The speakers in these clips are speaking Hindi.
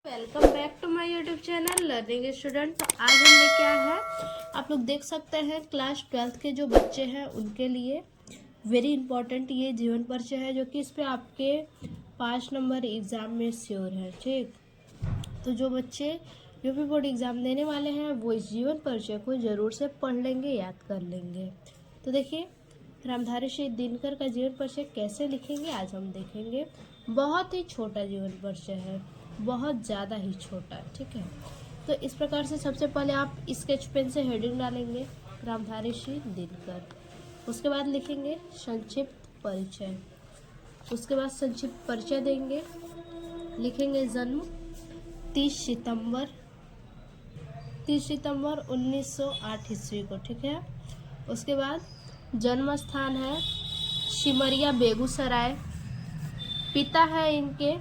Welcome back to my YouTube channel learning student. तो आज हम लेके आए हैं, आप लोग देख सकते हैं, क्लास 12th के जो बच्चे हैं उनके लिए वेरी इंपॉर्टेंट ये जीवन परिचय है, जो कि इस पे आपके 5 नंबर एग्ज़ाम में श्योर है। ठीक, तो जो बच्चे यूपी बोर्ड एग्ज़ाम देने वाले हैं वो इस जीवन परिचय को ज़रूर से पढ़ लेंगे, याद कर लेंगे। तो देखिए, रामधारी सिंह दिनकर का जीवन परिचय कैसे लिखेंगे आज हम देखेंगे। बहुत ही छोटा जीवन परिचय है, बहुत ज़्यादा ही छोटा। ठीक है, तो इस प्रकार से सबसे पहले आप स्केच पेन से हेडिंग डालेंगे रामधारी सिंह दिनकर, उसके बाद लिखेंगे संक्षिप्त परिचय, उसके बाद संक्षिप्त परिचय देंगे, लिखेंगे जन्म 30 सितंबर 1908 ईस्वी को। ठीक है, उसके बाद जन्म स्थान है सिमरिया बेगूसराय, पिता है इनके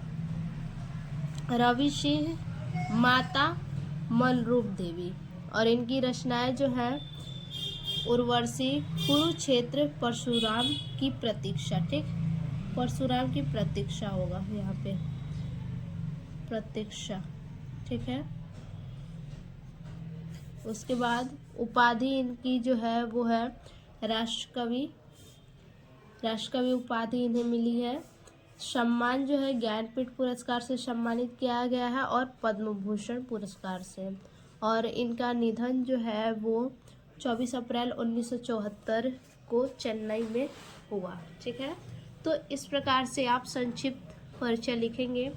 रवि सिंह, माता मनरूप देवी, और इनकी रचनाएं जो हैं उर्वशी, कुरुक्षेत्र, परशुराम की प्रतीक्षा। ठीक, परशुराम की प्रतीक्षा होगा यहाँ पे, प्रतीक्षा। ठीक है, उसके बाद उपाधि इनकी जो है वो है राष्ट्रकवि उपाधि इन्हें मिली है। सम्मान जो है ज्ञानपीठ पुरस्कार से सम्मानित किया गया है और पद्म भूषण पुरस्कार से। और इनका निधन जो है वो 24 अप्रैल 1974 को चेन्नई में हुआ। ठीक है, तो इस प्रकार से आप संक्षिप्त परिचय लिखेंगे,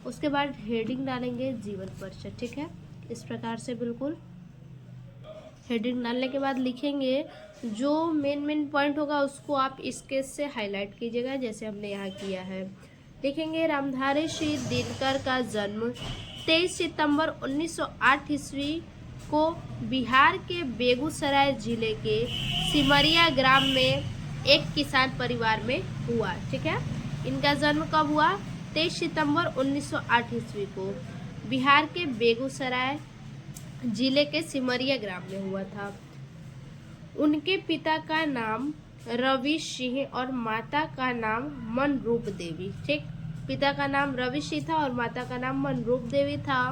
उसके बाद हेडिंग डालेंगे जीवन परिचय। ठीक है, इस प्रकार से बिल्कुल हेडिंग डालने के बाद लिखेंगे, जो मेन पॉइंट होगा उसको आप स्केच से हाईलाइट कीजिएगा, जैसे हमने यहाँ किया है। लिखेंगे रामधारी सिंह दिनकर का जन्म 23 सितंबर 1908 ईस्वी को बिहार के बेगूसराय जिले के सिमरिया ग्राम में एक किसान परिवार में हुआ। ठीक है, इनका जन्म कब हुआ? 23 सितंबर 1908 ईस्वी को बिहार के बेगूसराय जिले के सिमरिया ग्राम में हुआ था। उनके पिता का नाम रवि सिंह और माता का नाम मनरूप देवी। ठीक, पिता का नाम रवि सिंह था और माता का नाम मनरूप देवी था।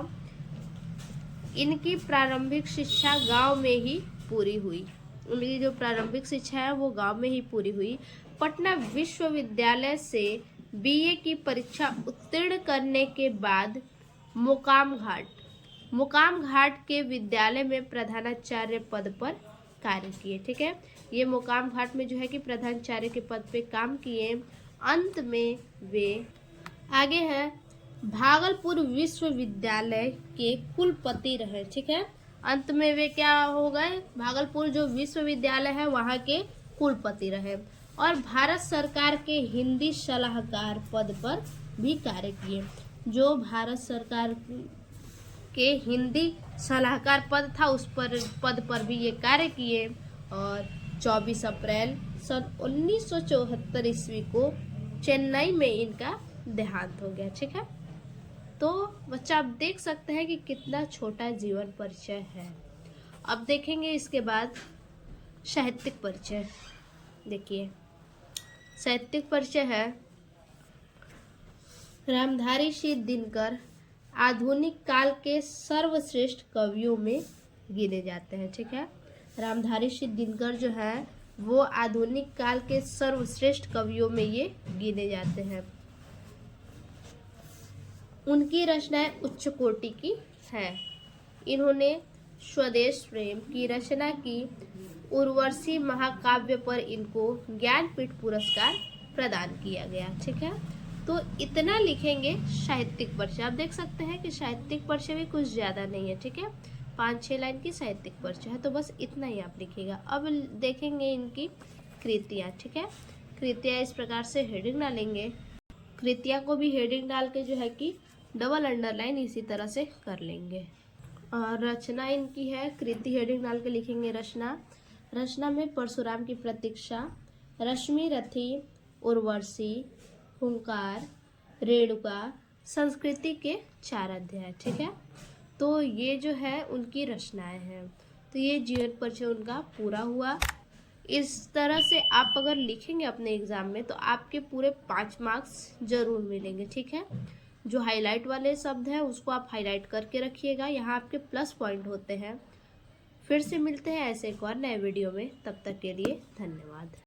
इनकी प्रारंभिक शिक्षा गांव में ही पूरी हुई। उनकी जो प्रारंभिक शिक्षा है वो गांव में ही पूरी हुई। पटना विश्वविद्यालय से बीए की परीक्षा उत्तीर्ण करने के बाद मुकाम घाट के विद्यालय में प्रधानाचार्य पद पर कार्य किए। ठीक है, ये मुकाम घाट में जो है कि प्रधानाचार्य के पद पे काम किए। अंत में वे आगे हैं भागलपुर विश्वविद्यालय के कुलपति रहे। ठीक है, अंत में वे क्या हो गए? भागलपुर जो विश्वविद्यालय है वहाँ के कुलपति रहे, और भारत सरकार के हिंदी सलाहकार पद पर भी कार्य किए। जो भारत सरकार के हिंदी सलाहकार पद था उस पद पर भी ये कार्य किए। और 24 अप्रैल सन 1974 ईस्वी को चेन्नई में इनका देहांत हो गया। ठीक है, तो बच्चा आप देख सकते हैं कि कितना छोटा जीवन परिचय है। अब देखेंगे इसके बाद साहित्यिक परिचय। देखिए, साहित्यिक परिचय है रामधारी सिंह दिनकर आधुनिक काल के सर्वश्रेष्ठ कवियों में गिने जाते हैं। ठीक है, रामधारी सिंह दिनकर जो है वो आधुनिक काल के सर्वश्रेष्ठ कवियों में ये गिने जाते हैं। उनकी रचनाएं उच्च कोटि की है। इन्होंने स्वदेश प्रेम की रचना की। उर्वशी महाकाव्य पर इनको ज्ञानपीठ पुरस्कार प्रदान किया गया। ठीक है, तो इतना लिखेंगे साहित्यिक परिचय। आप देख सकते हैं कि साहित्यिक परिचय भी कुछ ज़्यादा नहीं है। ठीक है, 5-6 लाइन की साहित्यिक परिचय है, तो बस इतना ही आप लिखिएगा। अब देखेंगे इनकी कृतियाँ। ठीक है, कृतियाँ इस प्रकार से हेडिंग डालेंगे। कृतियाँ को भी हेडिंग डाल के जो है कि डबल अंडरलाइन इसी तरह से कर लेंगे। और रचना इनकी है, कृति हेडिंग डाल के लिखेंगे रचना में परशुराम की प्रतीक्षा, रश्मि रथी, उर्वशी, हुंकार, रेणुका, संस्कृति के 4 अध्याय। ठीक है, तो ये जो है उनकी रचनाएं हैं। तो ये जीवन परिचय उनका पूरा हुआ। इस तरह से आप अगर लिखेंगे अपने एग्जाम में तो आपके पूरे 5 मार्क्स जरूर मिलेंगे। ठीक है, जो हाईलाइट वाले शब्द हैं उसको आप हाईलाइट करके रखिएगा, यहाँ आपके प्लस पॉइंट होते हैं। फिर से मिलते हैं ऐसे एक और नए वीडियो में, तब तक के लिए धन्यवाद।